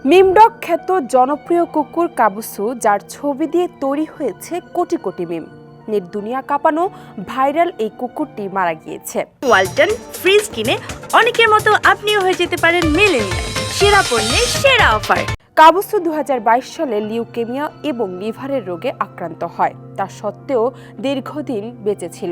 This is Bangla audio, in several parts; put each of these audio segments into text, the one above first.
মিমডগ খ্যাত জনপ্রিয় কুকুর কাবুসু, যার ছবি দিয়ে তৈরি হয়েছে কোটি কোটি মিম। নেট দুনিয়া কাঁপানো ভাইরাল এই কুকুরটি মারা গিয়েছে। ওয়ালটন ফ্রিজ কিনে অনেকের মতো আপনিও হয়ে যেতে পারেন মিলেনিয়াল। সেরা পণ্যের সেরা অফার। কাবুসু 2022 সালে লিউকেমিয়া এবং লিভারের রোগে আক্রান্ত হয়। তা সত্ত্বেও দীর্ঘদিন বেঁচে ছিল।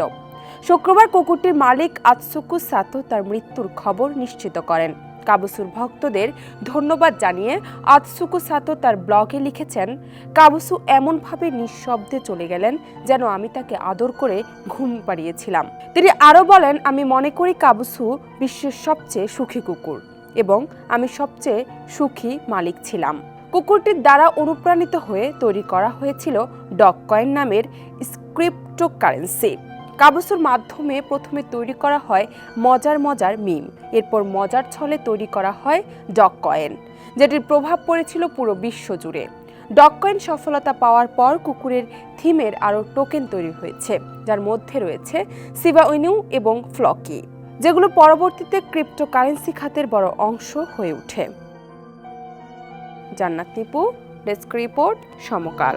শুক্রবার কুকুরটির মালিক আতসুকু সাতো তার মৃত্যুর খবর নিশ্চিত করেন। কাবুসুর ভক্তদের ধন্যবাদ জানিয়ে আতসুকু সাতো তার ব্লগে লিখেছেন, কাবুসু এমনভাবে নিঃশব্দে চলে গেলেন যেন আমি তাকে আদর করে ঘুম পাড়িয়েছিলাম। তিনি আরও বলেন, আমি মনে করি কাবুসু বিশ্বের সবচেয়ে সুখী কুকুর এবং আমি সবচেয়ে সুখী মালিক ছিলাম। কুকুরটির দ্বারা অনুপ্রাণিত হয়ে তৈরি করা হয়েছিল ডগ কয়েন নামের ক্রিপ্টোকারেন্সি। কাবুসুর মাধ্যমে প্রথমে তৈরি করা হয় মজার মিম, এরপর মজার ছলে তৈরি করা হয় ডগ কয়েন, যেটির প্রভাব পড়েছিল পুরো বিশ্ব জুড়ে। ডগ কয়েন সফলতা পাওয়ার পর কুকুরের থিমের আরও টোকেন তৈরি হয়েছে, যার মধ্যে রয়েছে শিবা ইনু এবং ফ্লকি, যেগুলো পরবর্তীতে ক্রিপ্টোকারেন্সি খাতের বড় অংশ হয়ে ওঠে। জান্নাত নিপু, ডেস্ক রিপোর্ট, সমকাল।